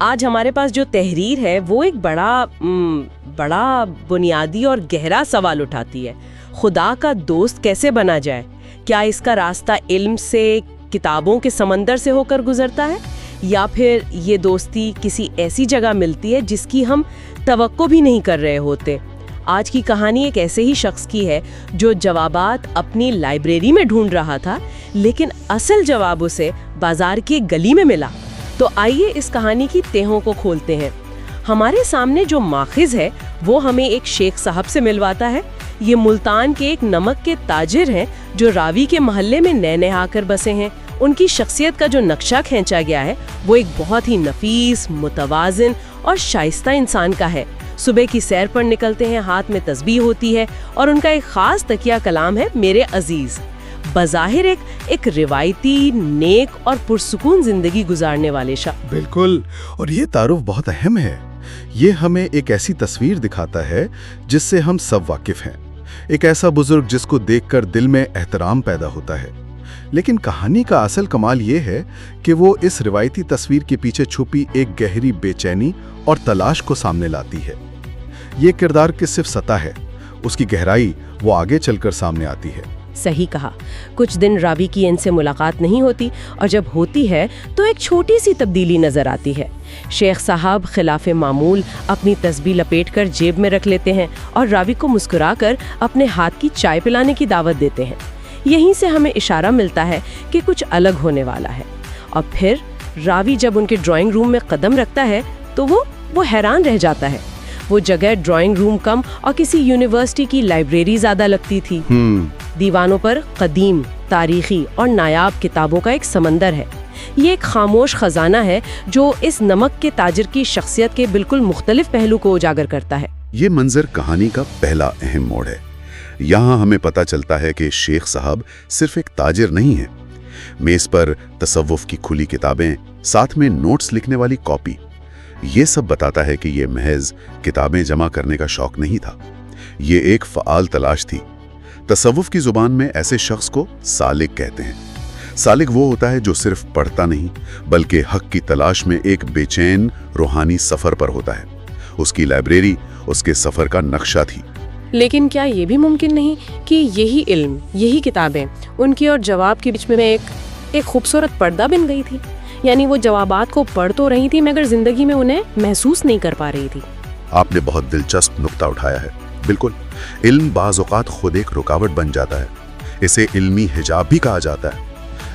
آج ہمارے پاس جو تحریر ہے وہ ایک بڑا بنیادی اور گہرا سوال اٹھاتی ہے. خدا کا دوست کیسے بنا جائے؟ کیا اس کا راستہ علم سے، کتابوں کے سمندر سے ہو کر گزرتا ہے، یا پھر یہ دوستی کسی ایسی جگہ ملتی ہے جس کی ہم توقع بھی نہیں کر رہے ہوتے؟ آج کی کہانی ایک ایسے ہی شخص کی ہے جو جوابات اپنی لائبریری میں ڈھونڈ رہا تھا، لیکن اصل جواب اسے بازار کی ایک گلی میں ملا. تو آئیے اس کہانی کی تہوں کو کھولتے ہیں. ہمارے سامنے جو ماخذ ہے وہ ہمیں ایک شیخ صاحب سے ملواتا ہے. یہ ملتان کے ایک نمک کے تاجر ہیں جو راوی کے محلے میں نئے نئے آ کر بسے ہیں. ان کی شخصیت کا جو نقشہ کھینچا گیا ہے وہ ایک بہت ہی نفیس، متوازن اور شائستہ انسان کا ہے. صبح کی سیر پر نکلتے ہیں، ہاتھ میں تسبیح ہوتی ہے اور ان کا ایک خاص تکیہ کلام ہے میرے عزیز. بظاہر ایک روایتی، نیک اور پرسکون زندگی گزارنے والے شخص. بالکل، اور یہ تعارف بہت اہم ہے. یہ ہمیں ایک ایسی تصویر دکھاتا ہے جس سے ہم سب واقف ہیں. ایک ایسا بزرگ جس کو دیکھ کر دل میں احترام پیدا ہوتا ہے. لیکن کہانی کا اصل کمال یہ ہے کہ وہ اس روایتی تصویر کے پیچھے چھپی ایک گہری بے چینی اور تلاش کو سامنے لاتی ہے. یہ کردار کی صرف سطح ہے، اس کی گہرائی وہ آگے چل کر سامنے آتی ہے. صحیح کہا. کچھ دن راوی کی ان سے ملاقات نہیں ہوتی، اور جب ہوتی ہے تو ایک چھوٹی سی تبدیلی نظر آتی ہے. شیخ صاحب خلاف معمول اپنی تسبیح لپیٹ کر جیب میں رکھ لیتے ہیں اور راوی کو مسکرا کر اپنے ہاتھ کی چائے پلانے کی دعوت دیتے ہیں. یہیں سے ہمیں اشارہ ملتا ہے کہ کچھ الگ ہونے والا ہے. اور پھر راوی جب ان کے ڈرائنگ روم میں قدم رکھتا ہے تو وہ حیران رہ جاتا ہے. وہ جگہ ڈرائنگ روم کم اور کسی یونیورسٹی کی لائبریری زیادہ لگتی تھی. دیوانوں پر قدیم، تاریخی اور نایاب کتابوں کا ایک سمندر ہے. یہ ایک خاموش خزانہ ہے جو اس نمک کے تاجر کی شخصیت کے بالکل مختلف پہلو کو اجاگر کرتا ہے. یہ منظر کہانی کا پہلا اہم موڑ ہے. یہاں ہمیں پتہ چلتا ہے کہ شیخ صاحب صرف ایک تاجر نہیں ہیں. میز پر تصوف کی کھلی کتابیں، ساتھ میں نوٹس لکھنے والی کاپی. یہ سب بتاتا ہے کہ یہ محض کتابیں جمع کرنے کا شوق نہیں تھا، یہ ایک فعال تلاش تھی. تصوف کی زبان میں ایسے شخص کو سالک کہتے ہیں. سالک وہ ہوتا ہے جو صرف پڑھتا نہیں بلکہ حق کی تلاش میں ایک بے چین روحانی سفر پر ہوتا ہے. اس کی لائبریری اس کے سفر کا نقشہ تھی. لیکن کیا یہ بھی ممکن نہیں کہ یہی علم، یہی کتابیں ان کی اور جواب کے بیچ میں ایک خوبصورت پردہ بن گئی تھی؟ یعنی وہ جوابات کو پڑھ تو رہی تھی مگر زندگی میں انہیں محسوس نہیں کر پا رہی تھی. آپ نے بہت دلچسپ نقطہ اٹھایا ہے. بالکل، علم بعض اوقات خود ایک رکاوٹ بن جاتا ہے. اسے علمی حجاب بھی کہا جاتا ہے.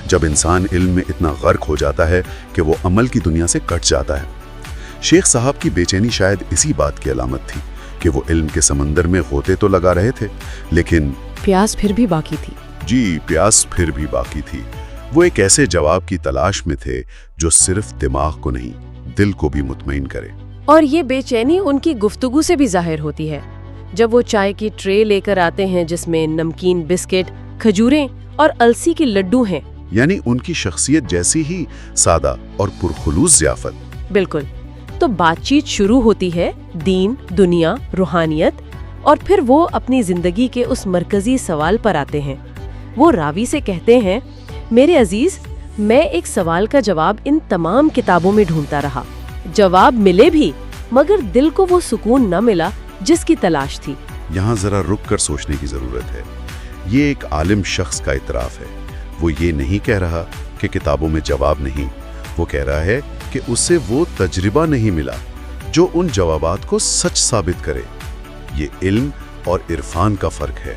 جب انسان علم میں اتنا غرق ہو جاتا ہے کہ وہ عمل کی دنیا سے کٹ جاتا ہے. شیخ صاحب کی بے چینی شاید اسی بات کی علامت تھی کہ وہ علم کے سمندر میں غوطے تو لگا رہے تھے لیکن پیاس پھر بھی باقی تھی. جی، پیاس پھر بھی باقی تھی. وہ ایک ایسے جواب کی تلاش میں تھے جو صرف دماغ کو نہیں، دل کو بھی مطمئن کرے. اور یہ بے چینی ان کی گفتگو سے بھی ظاہر ہوتی ہے. جب وہ چائے کی ٹرے لے کر آتے ہیں جس میں نمکین بسکٹ، کھجوریں اور السی کے لڈو ہیں، یعنی ان کی شخصیت جیسی ہی سادہ اور پرخلوص ضیافت. بالکل. تو بات چیت شروع ہوتی ہے دین، دنیا، روحانیت، اور پھر وہ اپنی زندگی کے اس مرکزی سوال پر آتے ہیں. وہ راوی سے کہتے ہیں، میرے عزیز، میں ایک سوال کا جواب ان تمام کتابوں میں ڈھونڈتا رہا. جواب ملے بھی مگر دل کو وہ سکون نہ ملا جس کی تلاش تھی. یہاں ذرا رک کر سوچنے کی ضرورت ہے. یہ ایک عالم شخص کا اعتراف ہے. وہ یہ نہیں کہہ رہا کہ کتابوں میں جواب نہیں، وہ کہہ رہا ہے کہ اسے وہ تجربہ نہیں ملا جو ان جوابات کو سچ ثابت کرے. یہ علم اور عرفان کا فرق ہے.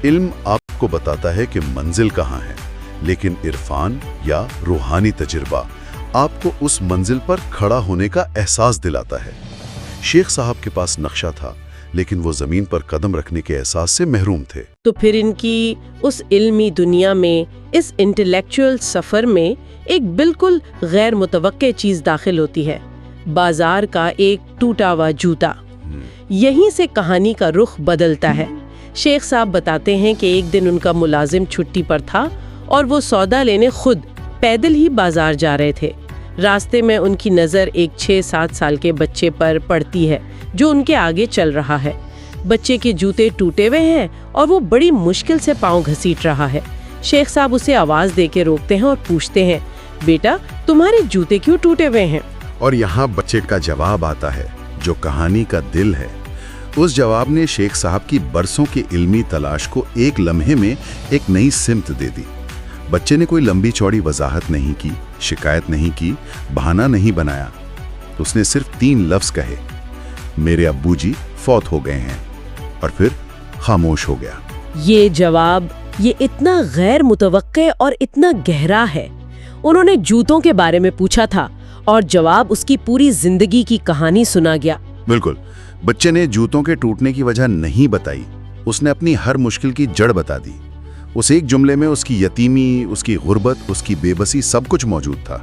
علم آپ کو بتاتا ہے کہ منزل کہاں ہے، لیکن عرفان یا روحانی تجربہ آپ کو اس منزل پر کھڑا ہونے کا احساس دلاتا ہے. شیخ صاحب کے پاس نقشہ تھا لیکن وہ زمین پر قدم رکھنے کے احساس سے محروم تھے. تو پھر ان کی اس علمی دنیا میں، اس انٹلیکچوئل سفر میں ایک بالکل غیر متوقع چیز داخل ہوتی ہے، بازار کا ایک ٹوٹا ہوا جوتا. یہیں سے کہانی کا رخ بدلتا ہے. شیخ صاحب بتاتے ہیں کہ ایک دن ان کا ملازم چھٹی پر تھا اور وہ سودا لینے خود پیدل ہی بازار جا رہے تھے. راستے میں ان کی نظر ایک 6-7 سال کے بچے پر پڑتی ہے جو ان کے آگے چل رہا ہے. بچے کے جوتے ٹوٹے ہوئے ہیں اور وہ بڑی مشکل سے پاؤں گھسیٹ رہا ہے. شیخ صاحب اسے آواز دے کے روکتے ہیں اور پوچھتے ہیں، بیٹا تمہارے جوتے کیوں ٹوٹے ہوئے ہیں؟ اور یہاں بچے کا جواب آتا ہے جو کہانی کا دل ہے۔ اس جواب نے شیخ صاحب کی برسوں کی علمی تلاش کو ایک لمحے میں ایک نئی سمت دے دی۔ بچے نے کوئی لمبی چوڑی وضاحت نہیں کی، شکایت نہیں کی، بہانہ نہیں بنایا۔ اس نے صرف 3 لفظ کہے، میرے ابو جی فوت ہو گئے ہیں، اور پھر خاموش ہو گیا۔ یہ جواب یہ اتنا غیر متوقع اور اتنا گہرا ہے۔ انہوں نے جوتوں کے بارے میں پوچھا تھا اور جواب اس کی پوری زندگی کی کہانی سنا گیا۔ بالکل، بچے نے جوتوں کے ٹوٹنے کی وجہ نہیں بتائی، اس نے اپنی ہر مشکل کی جڑ بتا دی۔ اس ایک جملے میں اس کی یتیمی، اس کی غربت، اس کی بے بسی سب کچھ موجود تھا۔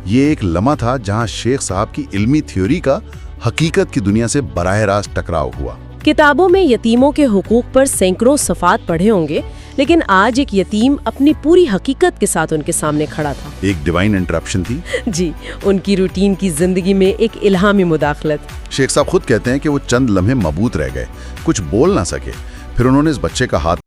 یہ ایک لمحہ تھا جہاں شیخ صاحب کی علمی تھیوری کا حقیقت کی دنیا سے براہ راست ٹکراؤ ہوا۔ کتابوں میں یتیموں کے حقوق پر سینکڑوں صفحات پڑھے ہوں گے، لیکن آج ایک یتیم اپنی پوری حقیقت کے ساتھ ان کے سامنے کھڑا تھا۔ ایک ڈیوائن انٹرپشن تھی۔ جی، ان کی روٹین کی زندگی میں ایک الہامی مداخلت۔ شیخ صاحب خود کہتے ہیں کہ وہ چند لمحے مبہوت رہ گئے، کچھ بول نہ سکے، پھر انہوں نے اس بچے کا ہاتھ